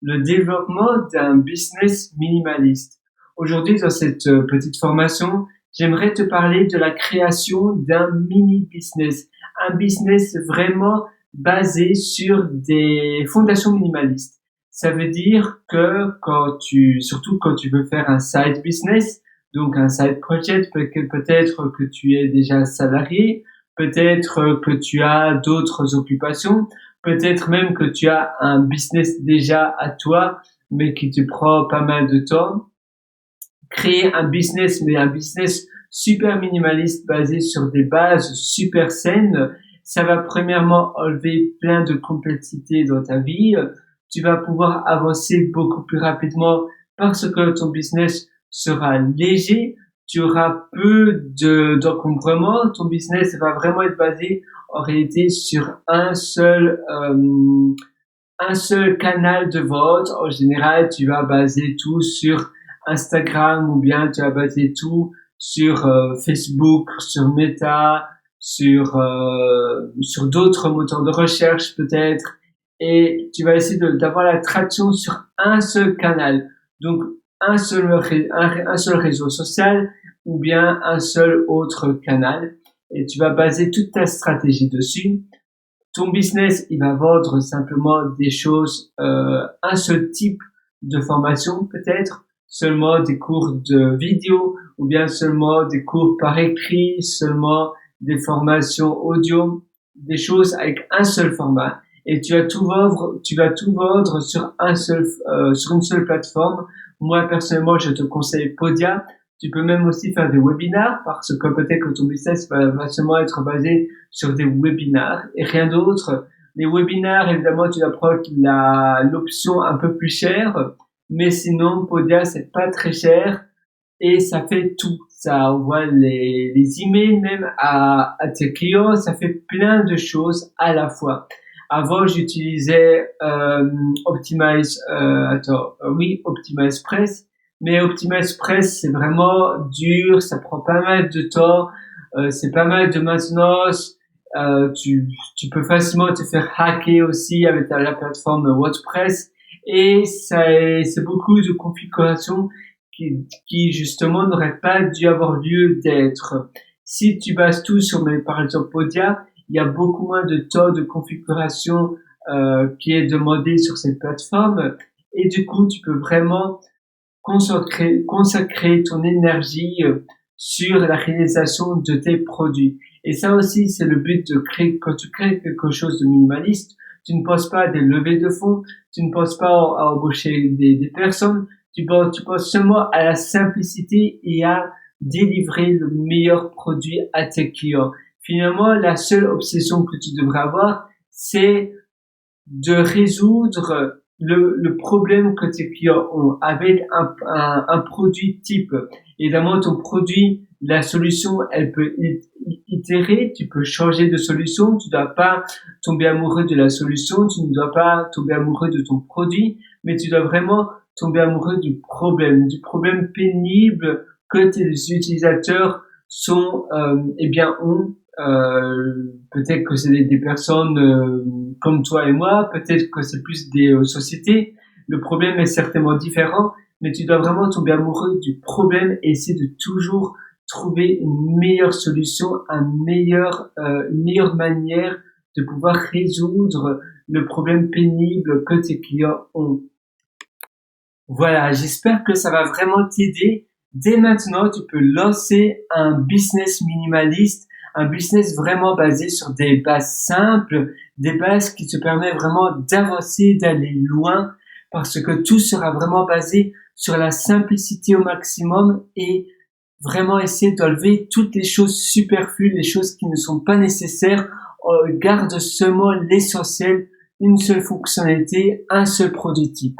le développement d'un business minimaliste. Aujourd'hui, dans cette petite formation, j'aimerais te parler de la création d'un mini-business, un business vraiment basé sur des fondations minimalistes. Ça veut dire que surtout quand tu veux faire un side business, donc un side project, peut-être que tu es déjà salarié, peut-être que tu as d'autres occupations, peut-être même que tu as un business déjà à toi, mais qui te prend pas mal de temps. Créer un business, mais un business super minimaliste basé sur des bases super saines, ça va premièrement enlever plein de complexité dans ta vie. Tu vas pouvoir avancer beaucoup plus rapidement parce que ton business sera léger. Tu auras peu d'encombrement. Ton business va vraiment être basé en réalité sur un seul canal de vente. En général, tu vas baser tout sur Instagram ou bien tu vas baser tout sur Facebook, sur Meta, sur d'autres moteurs de recherche peut-être. Et tu vas essayer d'avoir la traction sur un seul canal. Donc un seul réseau social ou bien un seul autre canal. Et tu vas baser toute ta stratégie dessus. Ton business, il va vendre simplement des choses, un seul type de formation peut-être, seulement des cours de vidéo ou bien seulement des cours par écrit, seulement des formations audio, des choses avec un seul format. Et tu vas tout vendre sur sur une seule plateforme. Moi, personnellement, je te conseille Podia. Tu peux même aussi faire des webinars parce que peut-être que ton business va seulement être basé sur des webinars et rien d'autre. Les webinars, évidemment, tu vas prendre l'option un peu plus chère, mais sinon, Podia, c'est pas très cher et ça fait tout. Ça envoie les emails même à tes clients, ça fait plein de choses à la fois. Avant, j'utilisais Optimize Press, mais Optimize Press, c'est vraiment dur, ça prend pas mal de temps, c'est pas mal de maintenance. Tu peux facilement te faire hacker aussi avec la plateforme WordPress et c'est beaucoup de configuration qui justement n'aurait pas dû avoir lieu d'être. Si tu bases tout sur par exemple Podia, il y a beaucoup moins de temps de configuration qui est demandé sur cette plateforme et du coup tu peux vraiment consacrer ton énergie sur la réalisation de tes produits. Et ça aussi, c'est le but de créer, quand tu crées quelque chose de minimaliste, tu ne penses pas à des levées de fonds, tu ne penses pas à embaucher des personnes, tu penses seulement à la simplicité et à délivrer le meilleur produit à tes clients. Finalement, la seule obsession que tu devrais avoir, c'est de résoudre le problème que tes clients ont avec un produit type. Évidemment, ton produit, la solution, elle peut itérer, tu peux changer de solution, tu ne dois pas tomber amoureux de la solution, tu ne dois pas tomber amoureux de ton produit, mais tu dois vraiment tomber amoureux du problème pénible que tes utilisateurs ont. Peut-être que c'est des personnes comme toi et moi, peut-être que c'est plus des sociétés. Le problème est certainement différent, mais tu dois vraiment tomber amoureux du problème et essayer de toujours trouver une meilleure solution, une meilleure manière de pouvoir résoudre le problème pénible que tes clients ont. Voilà, j'espère que ça va vraiment t'aider. Dès maintenant, tu peux lancer un business minimaliste, un business vraiment basé sur des bases simples, des bases qui te permettent vraiment d'avancer, d'aller loin, parce que tout sera vraiment basé sur la simplicité au maximum et vraiment essayer d'enlever toutes les choses superflues, les choses qui ne sont pas nécessaires. Garde seulement l'essentiel, une seule fonctionnalité, un seul produit type.